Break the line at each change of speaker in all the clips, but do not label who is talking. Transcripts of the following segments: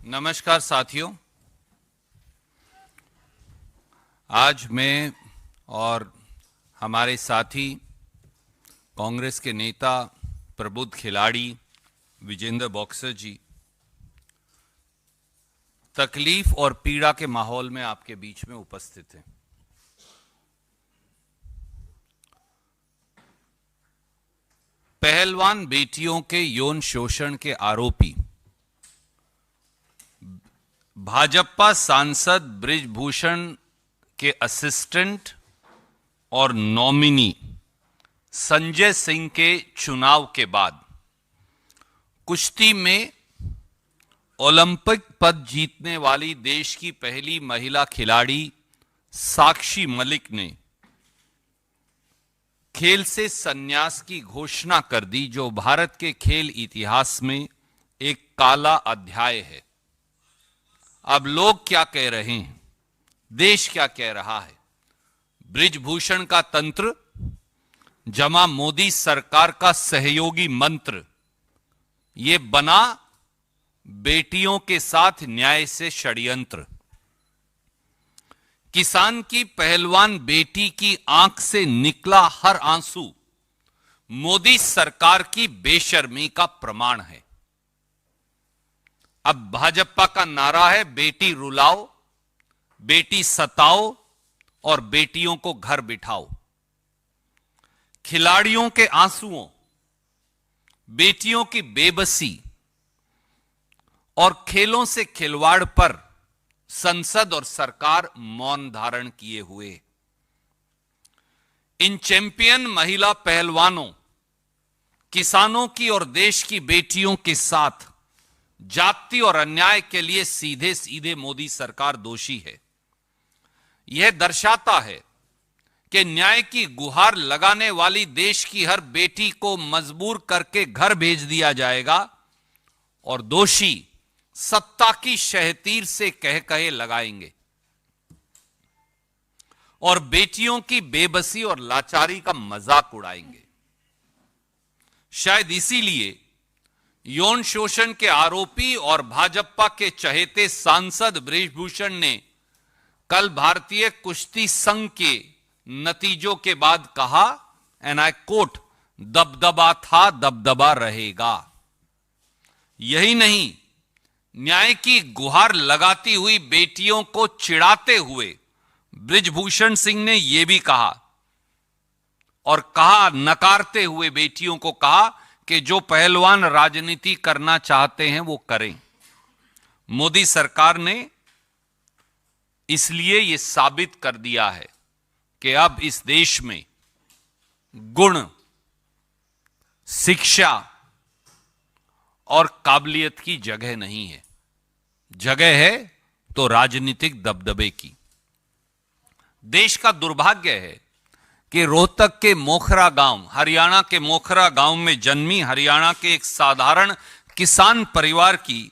नमस्कार साथियों। आज मैं और हमारे साथी कांग्रेस के नेता प्रबुद्ध खिलाड़ी विजेंद्र बॉक्सर जी तकलीफ और पीड़ा के माहौल में आपके बीच में उपस्थित हैं। पहलवान बेटियों के यौन शोषण के आरोपी भाजपा सांसद बृजभूषण के असिस्टेंट और नॉमिनी संजय सिंह के चुनाव के बाद कुश्ती में ओलंपिक पद जीतने वाली देश की पहली महिला खिलाड़ी साक्षी मलिक ने खेल से संन्यास की घोषणा कर दी, जो भारत के खेल इतिहास में एक काला अध्याय है। अब लोग क्या कह रहे हैं, देश क्या कह रहा है? बृजभूषण का तंत्र जमा मोदी सरकार का सहयोगी मंत्र, ये बना बेटियों के साथ न्याय से षड्यंत्र। किसान की पहलवान बेटी की आंख से निकला हर आंसू मोदी सरकार की बेशर्मी का प्रमाण है। अब भाजपा का नारा है, बेटी रुलाओ, बेटी सताओ और बेटियों को घर बिठाओ। खिलाड़ियों के आंसुओं, बेटियों की बेबसी और खेलों से खिलवाड़ पर संसद और सरकार मौन धारण किए हुए। इन चैंपियन महिला पहलवानों, किसानों की और देश की बेटियों के साथ जाति और अन्याय के लिए सीधे सीधे मोदी सरकार दोषी है। यह दर्शाता है कि न्याय की गुहार लगाने वाली देश की हर बेटी को मजबूर करके घर भेज दिया जाएगा और दोषी सत्ता की शहतीर से कह कहे लगाएंगे और बेटियों की बेबसी और लाचारी का मजाक उड़ाएंगे। शायद इसीलिए यौन शोषण के आरोपी और भाजपा के चहेते सांसद बृजभूषण ने कल भारतीय कुश्ती संघ के नतीजों के बाद कहा, एंड आई कोट, दबदबा था दबदबा रहेगा। यही नहीं, न्याय की गुहार लगाती हुई बेटियों को चिढ़ाते हुए बृजभूषण सिंह ने यह भी कहा और कहा, नकारते हुए बेटियों को कहा कि जो पहलवान राजनीति करना चाहते हैं वो करें। मोदी सरकार ने इसलिए यह साबित कर दिया है कि अब इस देश में गुण, शिक्षा और काबिलियत की जगह नहीं है। जगह है तो राजनीतिक दबदबे की। देश का दुर्भाग्य है कि रोहतक के मोखरा गांव, हरियाणा के मोखरा गांव में जन्मी हरियाणा के एक साधारण किसान परिवार की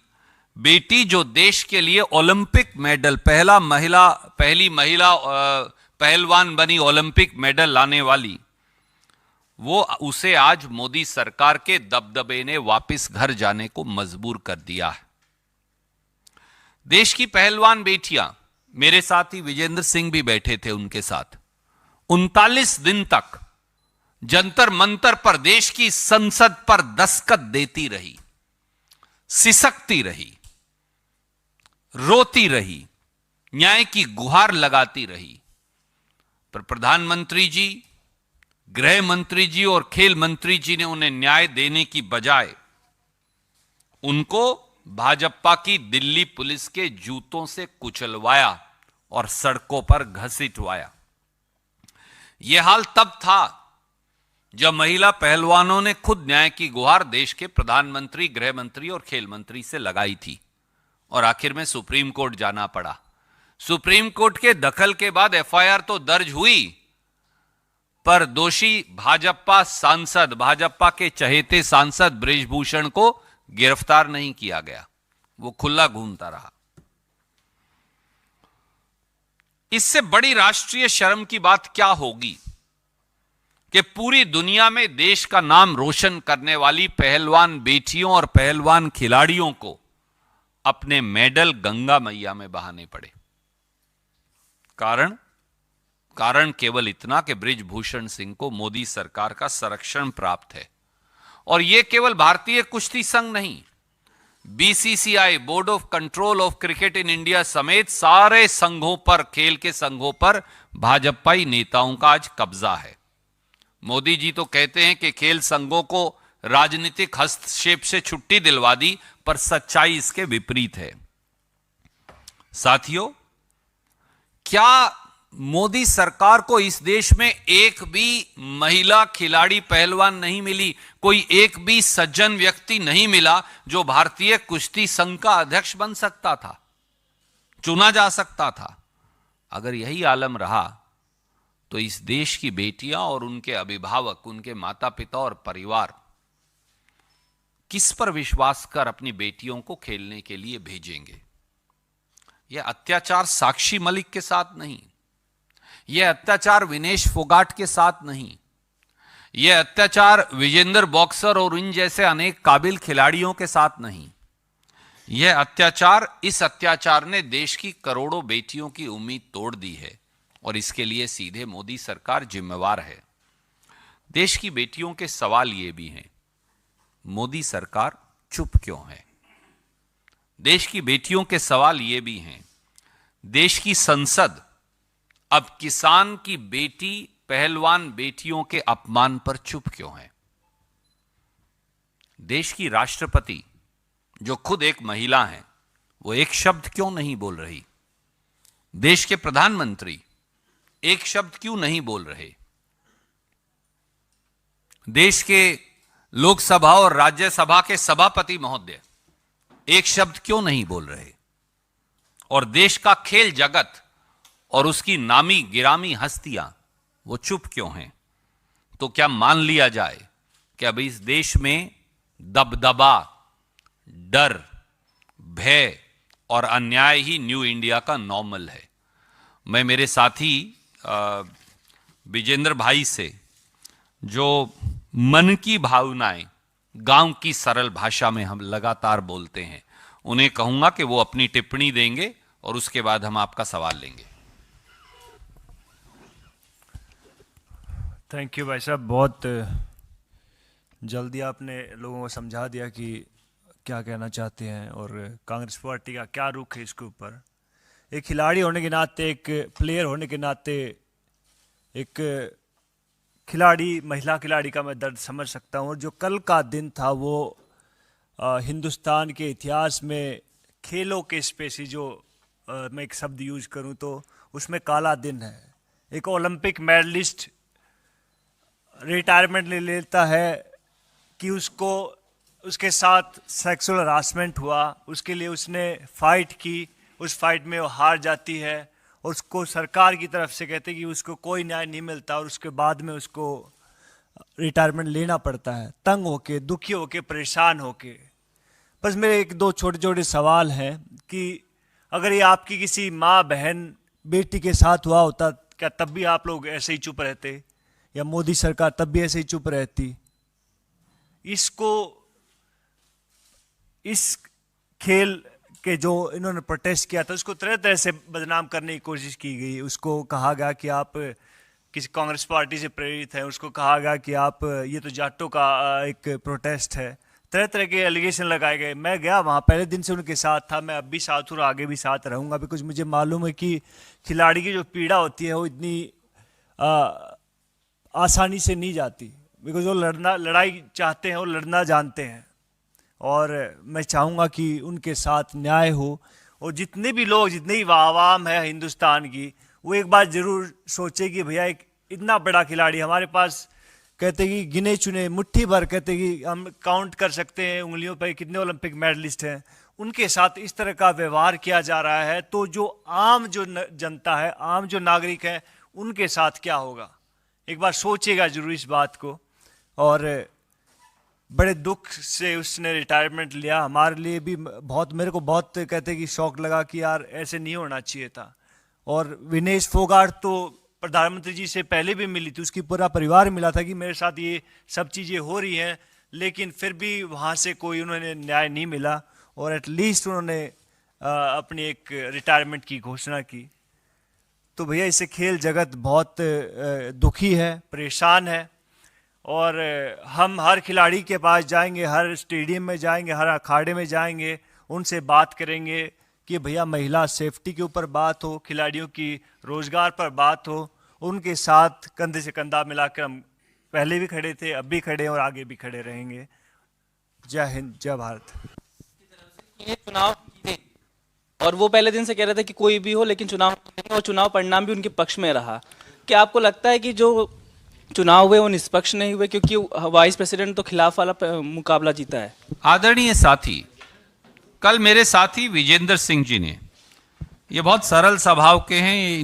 बेटी, जो देश के लिए ओलंपिक मेडल, पहली महिला पहलवान बनी ओलंपिक मेडल लाने वाली, वो उसे आज मोदी सरकार के दबदबे ने वापस घर जाने को मजबूर कर दिया है। देश की पहलवान बेटियां, मेरे साथी विजेंद्र सिंह भी बैठे थे उनके साथ, 39 दिन तक जंतर मंतर पर देश की संसद पर दस्तखत देती रही, सिसकती रही, रोती रही, न्याय की गुहार लगाती रही। पर प्रधानमंत्री जी, गृह मंत्री जी और खेल मंत्री जी ने उन्हें न्याय देने की बजाय उनको भाजपा की दिल्ली पुलिस के जूतों से कुचलवाया और सड़कों पर घसीटवाया। यह हाल तब था जब महिला पहलवानों ने खुद न्याय की गुहार देश के प्रधानमंत्री, गृह मंत्री और खेल मंत्री से लगाई थी और आखिर में सुप्रीम कोर्ट जाना पड़ा। सुप्रीम कोर्ट के दखल के बाद एफआईआर तो दर्ज हुई, पर दोषी भाजपा सांसद, भाजपा के चहेते सांसद बृजभूषण को गिरफ्तार नहीं किया गया। वो खुला घूमता रहा। इससे बड़ी राष्ट्रीय शर्म की बात क्या होगी कि पूरी दुनिया में देश का नाम रोशन करने वाली पहलवान बेटियों और पहलवान खिलाड़ियों को अपने मेडल गंगा मैया में बहाने पड़े। कारण केवल इतना कि बृजभूषण सिंह को मोदी सरकार का संरक्षण प्राप्त है। और यह केवल भारतीय कुश्ती संघ नहीं, BCCI, board of control of cricket in India समेत सारे संघों पर, खेल के संघों पर भाजपाई नेताओं का आज कब्जा है। मोदी जी तो कहते हैं कि खेल संघों को राजनीतिक हस्तक्षेप से छुट्टी दिलवा दी, पर सच्चाई इसके विपरीत है। साथियों, क्या मोदी सरकार को इस देश में एक भी महिला खिलाड़ी पहलवान नहीं मिली, कोई एक भी सज्जन व्यक्ति नहीं मिला जो भारतीय कुश्ती संघ का अध्यक्ष बन सकता था, चुना जा सकता था? अगर यही आलम रहा तो इस देश की बेटियां और उनके अभिभावक, उनके माता पिता और परिवार किस पर विश्वास कर अपनी बेटियों को खेलने के लिए भेजेंगे? यह अत्याचार साक्षी मलिक के साथ नहीं, यह अत्याचार विनेश फोगाट के साथ नहीं, यह अत्याचार विजेंदर बॉक्सर और इन जैसे अनेक काबिल खिलाड़ियों के साथ नहीं, यह अत्याचार, इस अत्याचार ने देश की करोड़ों बेटियों की उम्मीद तोड़ दी है और इसके लिए सीधे मोदी सरकार जिम्मेवार है। देश की बेटियों के सवाल ये भी हैं, मोदी सरकार चुप क्यों है? देश की बेटियों के सवाल ये भी हैं, देश की संसद अब किसान की बेटी, पहलवान बेटियों के अपमान पर चुप क्यों है? देश की राष्ट्रपति, जो खुद एक महिला हैं, वो एक शब्द क्यों नहीं बोल रही? देश के प्रधानमंत्री एक शब्द क्यों नहीं बोल रहे? देश के लोकसभा और राज्यसभा के सभापति महोदय एक शब्द क्यों नहीं बोल रहे? और देश का खेल जगत और उसकी नामी गिरामी हस्तियां वो चुप क्यों हैं? तो क्या मान लिया जाए कि अब इस देश में दबदबा, डर, भय और अन्याय ही न्यू इंडिया का नॉर्मल है? मैं मेरे साथी विजेंद्र भाई से, जो मन की भावनाएं गांव की सरल भाषा में हम लगातार बोलते हैं, उन्हें कहूंगा कि वो अपनी टिप्पणी देंगे और उसके बाद हम आपका सवाल लेंगे।
थैंक यू भाई साहब, बहुत जल्दी आपने लोगों को समझा दिया कि क्या कहना चाहते हैं और कांग्रेस पार्टी का क्या रुख है इसके ऊपर। एक खिलाड़ी होने के नाते, एक प्लेयर होने के नाते, एक खिलाड़ी, महिला खिलाड़ी का मैं दर्द समझ सकता हूँ। और जो कल का दिन था वो हिंदुस्तान के इतिहास में खेलों के स्पेसी, जो मैं एक शब्द यूज करूँ तो उसमें काला दिन है। एक ओलंपिक मेडलिस्ट रिटायरमेंट ले लेता है कि उसको, उसके साथ सेक्सुअल हरासमेंट हुआ, उसके लिए उसने फाइट की, उस फाइट में वो हार जाती है और उसको सरकार की तरफ से कहते हैं कि उसको कोई न्याय नहीं मिलता और उसके बाद में उसको रिटायरमेंट लेना पड़ता है, तंग होके, दुखी होके, परेशान होके। बस मेरे एक दो छोटे छोटे सवाल हैं कि अगर ये आपकी किसी माँ, बहन, बेटी के साथ हुआ होता, क्या तब भी आप लोग ऐसे ही चुप रहते? या मोदी सरकार तब भी ऐसे ही चुप रहती? इसको, इस खेल के जो इन्होंने प्रोटेस्ट किया था उसको तरह तरह से बदनाम करने की कोशिश की गई। उसको कहा गया कि आप किसी कांग्रेस पार्टी से प्रेरित हैं, उसको कहा गया कि आप, ये तो जाटों का एक प्रोटेस्ट है, तरह तरह के एलिगेशन लगाए गए। मैं गया वहाँ, पहले दिन से उनके साथ था, मैं अब भी साथ हूँ और आगे भी साथ रहूँगा, बिकॉज मुझे मालूम है कि खिलाड़ी की जो पीड़ा होती है वो इतनी आसानी से नहीं जाती, बिकॉज वो लड़ाई चाहते हैं, वो लड़ना जानते हैं। और मैं चाहूँगा कि उनके साथ न्याय हो और जितने भी लोग, जितनी भी आवाम है हिंदुस्तान की, वो एक बात ज़रूर सोचे कि भैया एक इतना बड़ा खिलाड़ी हमारे पास, कहते कि गिने चुने मुट्ठी भर, कहते कि हम काउंट कर सकते हैं उंगलियों पर कितने ओलंपिक मेडलिस्ट हैं, उनके साथ इस तरह का व्यवहार किया जा रहा है, तो जो आम जो जनता है, आम जो नागरिक है, उनके साथ क्या होगा? एक बार सोचिएगा जरूर इस बात को। और बड़े दुख से उसने रिटायरमेंट लिया। हमारे लिए भी बहुत, मेरे को बहुत कहते कि शौक लगा कि यार ऐसे नहीं होना चाहिए था। और विनेश फोगाट तो प्रधानमंत्री जी से पहले भी मिली थी, उसकी पूरा परिवार मिला था कि मेरे साथ ये सब चीज़ें हो रही हैं, लेकिन फिर भी वहाँ से कोई उन्होंने न्याय नहीं मिला और एटलीस्ट उन्होंने अपनी एक रिटायरमेंट की घोषणा की। तो भैया इससे खेल जगत बहुत दुखी है, परेशान है। और हम हर खिलाड़ी के पास जाएंगे, हर स्टेडियम में जाएंगे, हर अखाड़े में जाएंगे, उनसे बात करेंगे कि भैया महिला सेफ्टी के ऊपर बात हो, खिलाड़ियों की रोजगार पर बात हो। उनके साथ कंधे से कंधा मिलाकर हम पहले भी खड़े थे, अब भी खड़े हैं और आगे भी खड़े रहेंगे। जय हिंद, जय भारत।
ये चुनाव जीते और वो पहले दिन से कह रहे थे कि कोई भी हो लेकिन चुनाव जीतेंगे, और चुनाव परिणाम भी उनके पक्ष में रहा। क्या आपको लगता है कि जो चुनाव हुए वो निष्पक्ष नहीं हुए, क्योंकि वाइस प्रेसिडेंट तो खिलाफ वाला मुकाबला जीता है?
आदरणीय साथी, कल मेरे साथी विजेंद्र सिंह जी ने, ये बहुत सरल स्वभाव के हैं,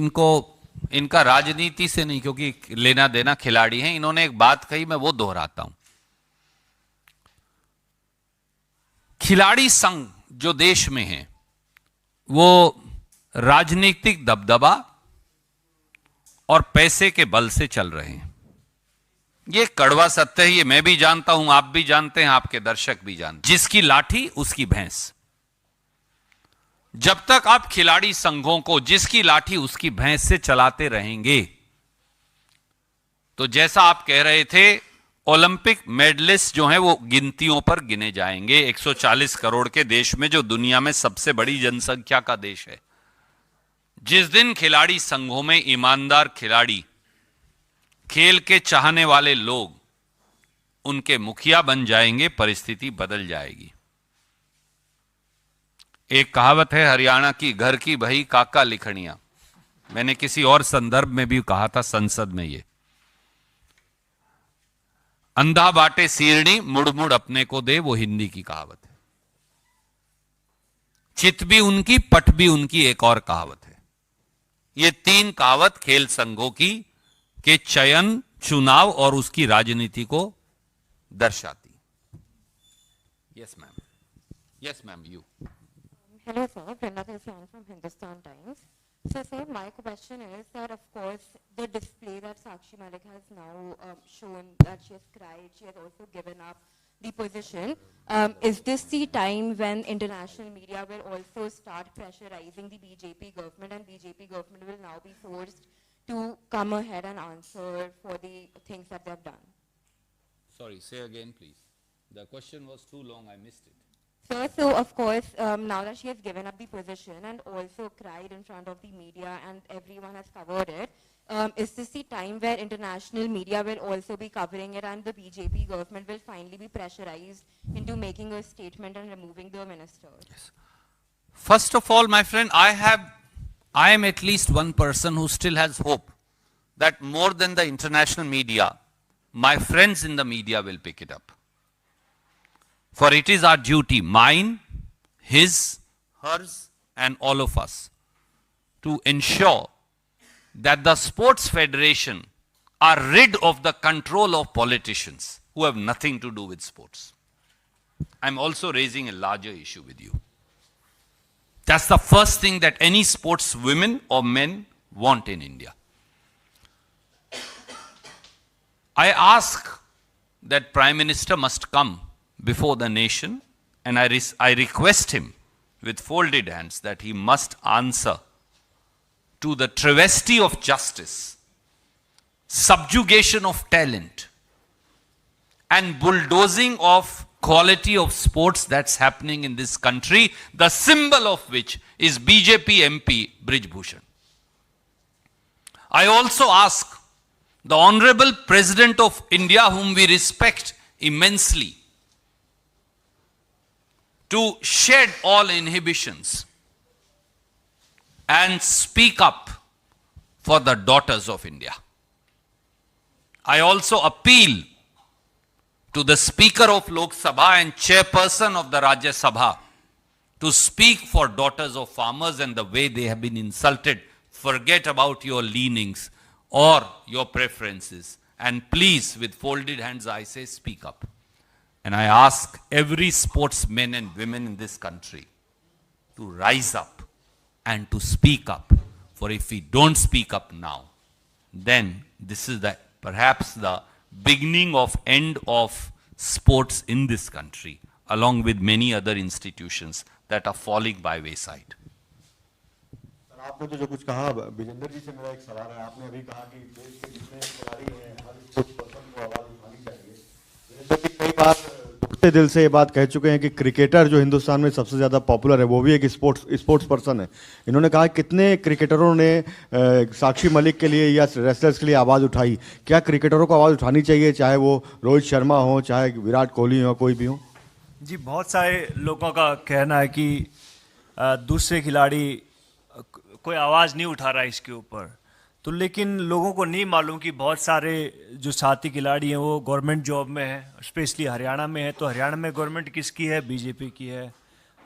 इनका राजनीति से नहीं, क्योंकि लेना देना खिलाड़ी हैं, इन्होंने एक बात कही, मैं वो दोहराता हूं। खिलाड़ी संघ जो देश में है वो राजनीतिक दबदबा और पैसे के बल से चल रहे हैं। ये कड़वा सत्य है, ये मैं भी जानता हूं, आप भी जानते हैं, आपके दर्शक भी जानते हैं। जिसकी लाठी उसकी भैंस। जब तक आप खिलाड़ी संघों को जिसकी लाठी उसकी भैंस से चलाते रहेंगे, तो जैसा आप कह रहे थे, ओलंपिक मेडलिस्ट जो हैं वो गिनतियों पर गिने जाएंगे। 140 करोड़ के देश में, जो दुनिया में सबसे बड़ी जनसंख्या का देश है, जिस दिन खिलाड़ी संघों में ईमानदार खिलाड़ी, खेल के चाहने वाले लोग उनके मुखिया बन जाएंगे, परिस्थिति बदल जाएगी। एक कहावत है हरियाणा की, घर की भई काका लिखनिया। मैंने किसी और संदर्भ में भी कहा था, संसद में, ये अंधा बाटे सीरनी मुड़ मुड़ अपने को दे, वो हिंदी की कहावत है। चित भी उनकी, पट भी उनकी, एक और कहावत है। ये तीन कहावत खेल संघों की के चयन, चुनाव और उसकी राजनीति को दर्शाती। Yes ma'am, yes ma'am, you.
Hello sir, Brenda Kasian from Hindustan Times. So sir, my question is that of course the display that Sakshi Malik has now shown, that she has cried, she has also given up the position. Is this the time when international media will also start pressurizing the BJP government, and BJP government will now be forced to come ahead and answer for the things that they have done?
Sorry, say again please. The question was too long, I missed it.
Sir, so of course, now that she has given up the position and also cried in front of the media and everyone has covered it, is this the time where international media will also be covering it and the BJP government will finally be pressurized into making a statement and removing the minister?
Yes. First of all, my friend, I am at least one person who still has hope that more than the international media, my friends in the media will pick it up. For it is our duty, mine, his, hers, and all of us, to ensure that the sports federation are rid of the control of politicians who have nothing to do with sports. I'm also raising a larger issue with you. That's the first thing that any sports women or men want in India. I ask that Prime Minister must come before the nation, and I request him with folded hands that he must answer to the travesty of justice, subjugation of talent, and bulldozing of quality of sports that's happening in this country, the symbol of which is BJP MP Brij Bhushan. I also ask the Honorable President of India, whom we respect immensely, to shed all inhibitions and speak up for the daughters of India. I also appeal to the Speaker of Lok Sabha and Chairperson of the Rajya Sabha to speak for daughters of farmers and the way they have been insulted. Forget about your leanings or your preferences, and please, with folded hands, I say, speak up. And I ask every sportsmen and women in this country to rise up and to speak up. For if we don't speak up now, then this is perhaps the beginning of end of sports in this country, along with many other institutions. that are falling by wayside.
Sir, आपने तो जो कुछ कहा, विजेंद्र जी से मेरा एक सवाल है। आपने अभी कहा कि देश के जितने खिलाड़ी हैं हर स्पोर्ट्स पर्सन को आवाज उठानी चाहिए। विजेंद्र जी कई बार दुखते दिल से ये बात कह चुके हैं कि क्रिकेटर जो हिंदुस्तान में सबसे ज्यादा पॉपुलर है वो भी एक स्पोर्ट्स पर्सन है। इन्होंने कहा कितने क्रिकेटरों ने साक्षी मलिक के लिए या रेसलर्स के लिए आवाज उठाई। क्या क्रिकेटरों को आवाज उठानी चाहिए, चाहे वो रोहित शर्मा हो, चाहे विराट कोहली हो, कोई भी हो?
जी, बहुत सारे लोगों का कहना है कि दूसरे खिलाड़ी कोई आवाज़ नहीं उठा रहा है इसके ऊपर, तो लेकिन लोगों को नहीं मालूम कि बहुत सारे जो साथी खिलाड़ी हैं वो गवर्नमेंट जॉब में हैं, स्पेशली हरियाणा में है। तो हरियाणा में गवर्नमेंट किसकी है? बीजेपी की है।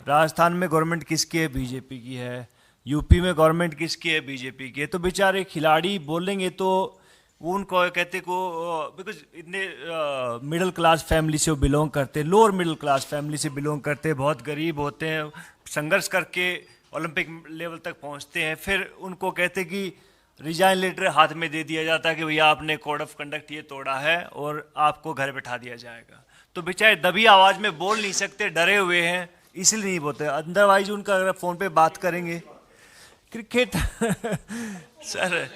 राजस्थान में गवर्नमेंट किसकी है? बीजेपी की है। यूपी में गवर्नमेंट किसकी है? बीजेपी की है। तो बेचारे खिलाड़ी बोलेंगे तो वो उनको कहते को, बिकॉज इतने मिडिल क्लास फैमिली से वो बिलोंग करते, लोअर मिडिल क्लास फैमिली से बिलोंग करते, बहुत गरीब होते हैं, संघर्ष करके ओलंपिक लेवल तक पहुंचते हैं। फिर उनको कहते कि रिजाइन लेटर हाथ में दे दिया जाता है कि भैया आपने कोड ऑफ कंडक्ट ये तोड़ा है और आपको घर बैठा दिया जाएगा। तो बेचारे दबी आवाज़ में बोल नहीं सकते, डरे हुए हैं, इसलिए नहीं बोलते। अदरवाइज उनका अगर फ़ोन पे बात करेंगे क्रिकेट सर,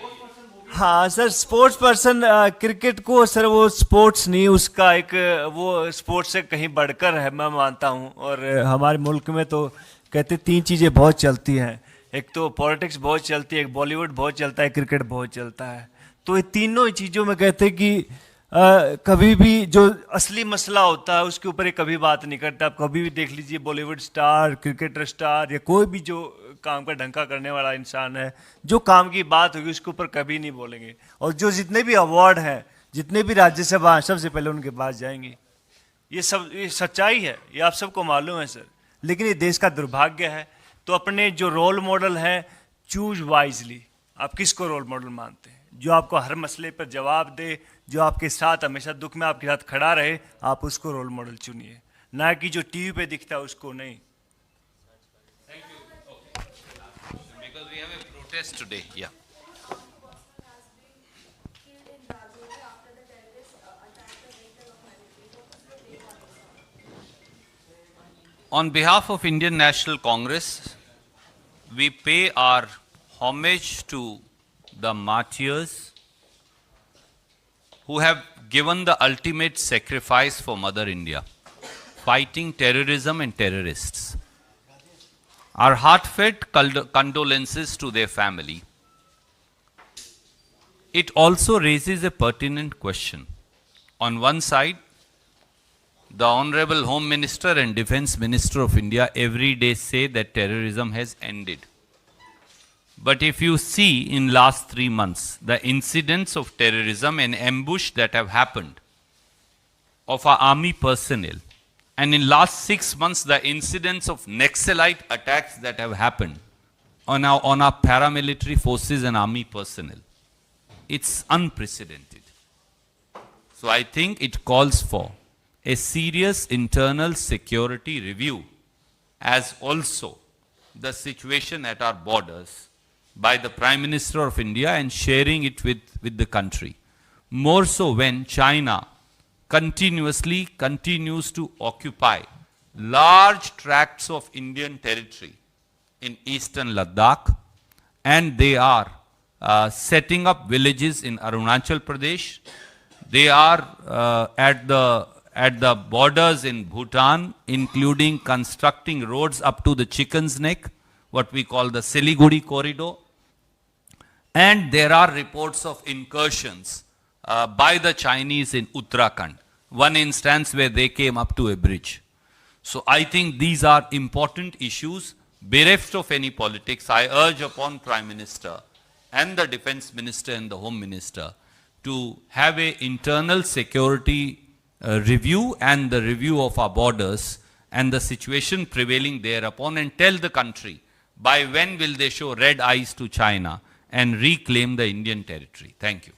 हाँ सर, स्पोर्ट्स पर्सन क्रिकेट को सर वो स्पोर्ट्स नहीं, उसका एक वो स्पोर्ट्स से कहीं बढ़कर है, मैं मानता हूँ। और हमारे मुल्क में तो कहते 3 चीज़ें बहुत चलती हैं, एक तो पॉलिटिक्स बहुत चलती है, एक बॉलीवुड बहुत चलता है, क्रिकेट बहुत चलता है। तो ये तीनों ही चीज़ों में कहते कि कभी भी जो असली मसला होता है उसके ऊपर ये कभी बात नहीं करता। आप कभी भी देख लीजिए, बॉलीवुड स्टार, क्रिकेटर स्टार या कोई भी जो काम का ढंका करने वाला इंसान है, जो काम की बात होगी उसके ऊपर कभी नहीं बोलेंगे। और जो जितने भी अवार्ड हैं, जितने भी राज्यसभा हैं, सबसे पहले उनके पास जाएंगे। ये सच्चाई है, ये आप सबको मालूम है सर। लेकिन ये देश का दुर्भाग्य है। तो अपने जो रोल मॉडल हैं, चूज वाइजली। आप किसको रोल मॉडल मानते हैं? जो आपको हर मसले पर जवाब दे, जो आपके साथ हमेशा दुख में आपके साथ खड़ा रहे, आप उसको रोल मॉडल चुनिए, ना कि जो टीवी पे दिखता है उसको नहीं।
Because we have a protest today, yeah. On behalf of Indian National Congress, we pay our homage to the martyrs who have given the ultimate sacrifice for Mother India, fighting terrorism and terrorists. Our heartfelt condolences to their family. It also raises a pertinent question. On one side, the Honorable Home Minister and Defence Minister of India every day say that terrorism has ended. But if you see in last 3 months, the incidents of terrorism and ambush that have happened of our army personnel, and in last 6 months, the incidents of Naxalite attacks that have happened on our paramilitary forces and army personnel, it's unprecedented. So I think it calls for a serious internal security review, as also the situation at our borders by the Prime Minister of India and sharing it with the country. More so when China continues to occupy large tracts of Indian territory in eastern Ladakh, and they are setting up villages in Arunachal Pradesh. They are at the borders in Bhutan, including constructing roads up to the Chicken's Neck, what we call the Siliguri corridor. And there are reports of incursions by the Chinese in Uttarakhand. One instance where they came up to a bridge. So I think these are important issues. Bereft of any politics, I urge upon Prime Minister and the Defence Minister and the Home Minister to have an internal security review and the review of our borders and the situation prevailing thereupon, and tell the country by when will they show red eyes to China and reclaim the Indian territory. Thank you.